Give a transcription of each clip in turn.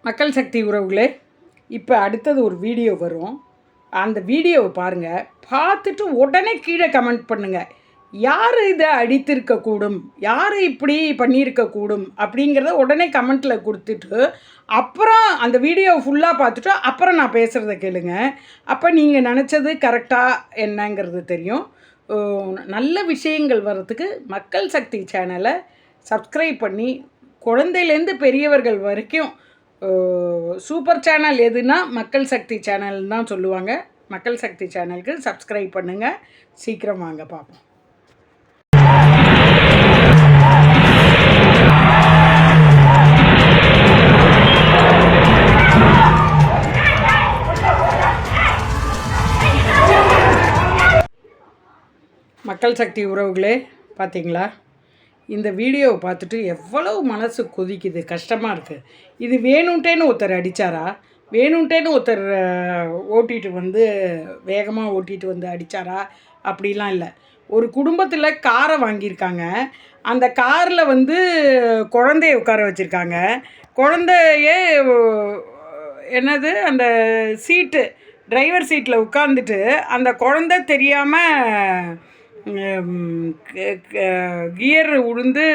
மக்கள் சக்தி உறவுகளே, இப்போ அடுத்தது ஒரு வீடியோ வரும். அந்த வீடியோவை பாருங்கள். பார்த்துட்டு உடனே கீழே கமெண்ட் பண்ணுங்கள். யார் இதை அடித்திருக்கக்கூடும், யார் இப்படி பண்ணியிருக்கக்கூடும் அப்படிங்கிறத உடனே கமெண்ட்டில் கொடுத்துட்டு, அப்புறம் அந்த வீடியோவை ஃபுல்லாக பார்த்துட்டு அப்புறம் நான் பேசுகிறத கேளுங்க. அப்போ நீங்கள் நினச்சது கரெக்டாக என்னங்கிறது தெரியும். நல்ல விஷயங்கள் வர்றதுக்கு மக்கள் சக்தி சேனலை சப்ஸ்கிரைப் பண்ணி, குழந்தையிலேருந்து பெரியவர்கள் வரைக்கும் சூப்பர் சேனல் எதுனா மக்கள் சக்தி சேனல் தான் சொல்லுவாங்க. மக்கள் சக்தி சேனலுக்கு சப்ஸ்கிரைப் பண்ணுங்கள். சீக்கிரம் வாங்க பார்ப்போம். மக்கள் சக்தி உறவுகளே, பார்த்தீங்களா? இந்த வீடியோவை பார்த்துட்டு எவ்வளவு மனசு கொதிக்குது, கஷ்டமாக இருக்குது. இது வேணுன்ட்டேன்னு ஒருத்தர் அடித்தாரா, வேணுன்ட்டேன்னு ஒருத்தர் ஓட்டிகிட்டு வந்து வேகமாக ஓட்டிகிட்டு வந்து அடித்தாரா? அப்படிலாம் இல்லை. ஒரு குடும்பத்தில் காரை வாங்கியிருக்காங்க. அந்த காரில் வந்து குழந்தைய உட்கார வச்சுருக்காங்க. குழந்தைய என்னது அந்த சீட்டு, டிரைவர் சீட்டில் உட்காந்துட்டு அந்த குழந்தை தெரியாமல் கியர் உழுந்து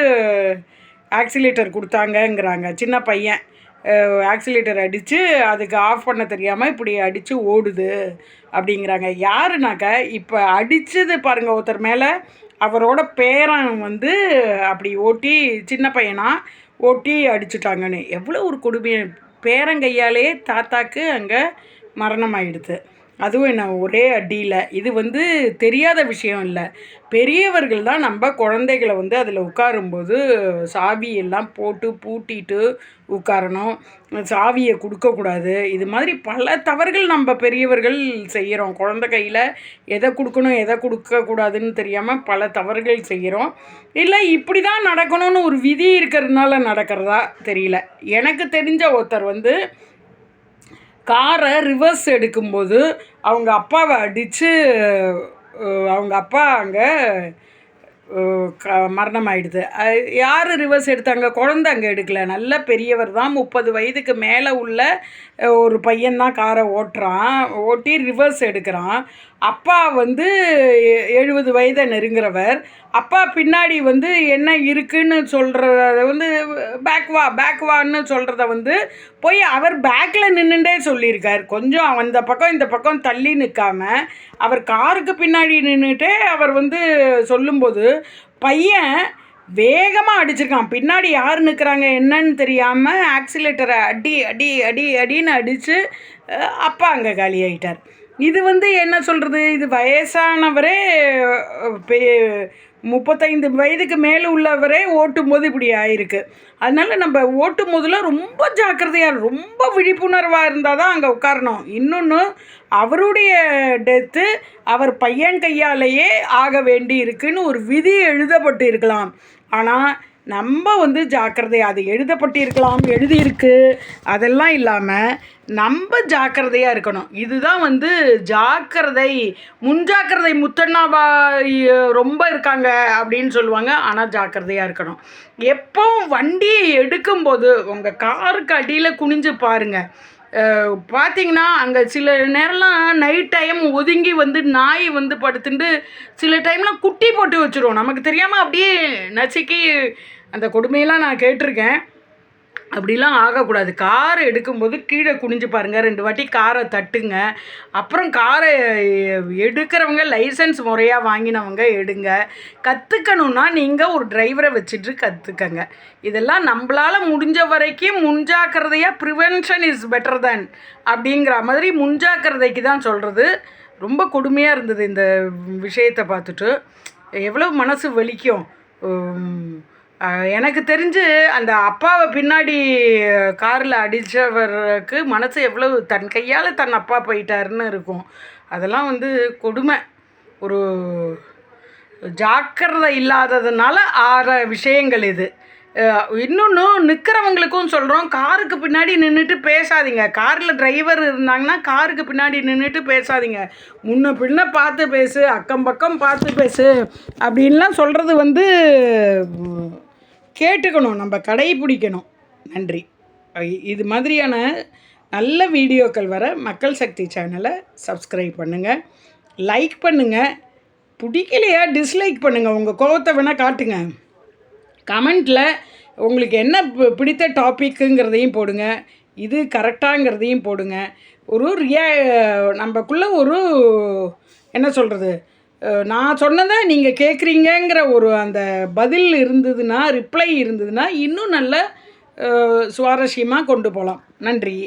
ஆக்சிலேட்டர் கொடுத்தாங்கங்கிறாங்க. சின்ன பையன் ஆக்சிலேட்டர் அடித்து அதுக்கு ஆஃப் பண்ண தெரியாமல் இப்படி அடித்து ஓடுது அப்படிங்கிறாங்க. யாருனாக்க இப்போ அடித்தது பாருங்கள் ஒருத்தர் மேலே, அவரோட பேரன் வந்து அப்படி ஓட்டி சின்ன பையனாக ஓட்டி அடிச்சுட்டாங்கன்னு. எவ்வளோ ஒரு கொடுமை! பேரங்கையாலே தாத்தாக்கு அங்கே மரணம் ஆகிடுது. அதுவும் என்ன ஒரே அடியில். இது வந்து தெரியாத விஷயம் இல்லை. பெரியவர்கள் தான் நம்ம குழந்தைகளை வந்து அதில் உட்காரும்போது சாவியெல்லாம் போட்டு பூட்டிட்டு உட்காரணும், சாவியை கொடுக்கக்கூடாது. இது மாதிரி பல தவறுகள் நம்ம பெரியவர்கள் செய்கிறோம். குழந்தை கையில் எதை கொடுக்கணும் எதை கொடுக்கக்கூடாதுன்னு தெரியாமல் பல தவறுகள் செய்கிறோம். இல்லை இப்படி தான் நடக்கணும்னு ஒரு விதி இருக்கிறதுனால நடக்கிறதா தெரியல. எனக்கு தெரிஞ்ச ஒருத்தர் வந்து காரை ரிவர்ஸ் எடுக்கும்போது அவங்க அப்பாவை அடித்து அவங்க அப்பா அங்கே மரணம் ஆகிடுது. யார் ரிவர்ஸ் எடுத்தாங்க? குழந்தை அங்கே எடுக்கலை. நல்ல பெரியவர் தான், 30 வயதுக்கு மேலே உள்ள ஒரு பையன்தான் காரை ஓட்டி ரிவர்ஸ் எடுக்கிறான். அப்பா வந்து 70 வயதை நெருங்குறவர். அப்பா பின்னாடி வந்து என்ன இருக்குன்னு சொல்கிறத வந்து பேக்வான்னு சொல்கிறத வந்து போய் அவர் பேக்கில் நின்றுட்டே சொல்லியிருக்கார். கொஞ்சம் அந்த பக்கம் இந்த பக்கம் தள்ளி நிற்காம அவர் காருக்கு பின்னாடி நின்றுட்டே அவர் வந்து சொல்லும்போது பையன் வேகமாக அடிச்சிருக்கான். பின்னாடி யார் நிற்கிறாங்க என்னன்னு தெரியாமல் ஆக்சிலேட்டரை அடின்னு அடித்து அப்பா அங்கே காலி ஆகிட்டார். இது வந்து என்ன சொல்கிறது, இது வயசானவரே 35 வயதுக்கு மேலே உள்ளவரே ஓட்டும் போது இப்படி ஆயிருக்கு. அதனால் நம்ம ஓட்டும் போதெல்லாம் ரொம்ப ஜாக்கிரதையாக, ரொம்ப விழிப்புணர்வாக இருந்தால் தான் அங்கே உட்காரணும். இன்னொன்று, அவருடைய டெத்து அவர் பையன் கையாலேயே ஆக வேண்டி இருக்குன்னு ஒரு விதி எழுதப்பட்டு இருக்கலாம். ஆனால் நம்ம வந்து ஜாக்கிரதையாக, அது எழுதியிருக்கு அதெல்லாம் இல்லாமல் நம்ம ஜாக்கிரதையாக இருக்கணும். இதுதான் வந்து ஜாக்கிரதை. முன்ஜாக்கிரதை முத்தண்ணாவா ரொம்ப இருக்காங்க அப்படின்னு சொல்லுவாங்க. ஆனால் ஜாக்கிரதையாக இருக்கணும். எப்பவும் வண்டியை எடுக்கும்போது உங்கள் காருக்கு அடியில் குனிஞ்சு பாருங்கள். பார்த்திங்கன்னா அங்கே சில நேரம்லாம் நைட் டைம் ஒதுங்கி வந்து நாய் வந்து படுத்துட்டு சில டைம்லாம் குட்டி போட்டு வச்சுருவோம். நமக்கு தெரியாமல் அப்படியே நசுக்கி அந்த கொடுமையெல்லாம் நான் கேட்டிருக்கேன். அப்படிலாம் ஆகக்கூடாது. காரை எடுக்கும்போது கீழே குனிஞ்சு பாருங்கள். 2 வாட்டி காரை தட்டுங்க. அப்புறம் காரை எடுக்கிறவங்க லைசன்ஸ் முறையாக வாங்கினவங்க எடுங்க. கற்றுக்கணுன்னா நீங்கள் ஒரு டிரைவரை வச்சுட்டு கற்றுக்கங்க. இதெல்லாம் நம்மளால் முடிஞ்ச வரைக்கும் முன்ஜாக்கிரதையாக, ப்ரிவென்ஷன் இஸ் பெட்டர் தேன் அப்படிங்கிற மாதிரி முன்ஜாக்கிரதைக்கு தான் சொல்கிறது. ரொம்ப கொடுமையாக இருந்தது இந்த விஷயத்தை பார்த்துட்டு. எவ்வளோ மனசு வலிக்கும். எனக்கு தெரிஞ்சு அந்த அப்பாவை பின்னாடி காரில் அடித்தவருக்கு மனசு எவ்வளவு தன் கையால் தன் அப்பா போயிட்டாருன்னு இருக்கும். அதெல்லாம் வந்து கொடுமை. ஒரு ஜாக்கிரதை இல்லாததுனால ஆற விஷயங்கள் இது. இன்னொன்று, நிற்கிறவங்களுக்கும் சொல்கிறோம், காருக்கு பின்னாடி நின்றுட்டு பேசாதீங்க. காரில் டிரைவர் இருந்தாங்கன்னா காருக்கு பின்னாடி நின்றுட்டு பேசாதீங்க. முன்ன பின்ன பார்த்து பேசு, அக்கம் பக்கம் பார்த்து பேசு அப்படின்லாம் சொல்கிறது வந்து கேட்டுக்கணும், நம்ம கடைப்பிடிக்கணும். நன்றி. இது மாதிரியான நல்ல வீடியோக்கள் வர மக்கள் சக்தி சேனலை சப்ஸ்கிரைப் பண்ணுங்கள், லைக் பண்ணுங்கள். பிடிக்கலையா டிஸ்லைக் பண்ணுங்கள், உங்கள் கோவத்தை வேணால் காட்டுங்க. கமெண்ட்டில் உங்களுக்கு என்ன பிடித்த டாப்பிக்குங்கிறதையும் போடுங்க, இது கரெக்டாங்கிறதையும் போடுங்க. ஒரு நம்மக்குள்ளே ஒரு என்ன சொல்கிறது, நான் சொன்னதை நீங்கள் கேட்குறீங்கிற ஒரு அந்த பதில் இருந்ததுன்னா, ரிப்ளை இருந்ததுன்னா இன்னும் நல்ல சுவாரஸ்யமாக கொண்டு போகலாம். நன்றி.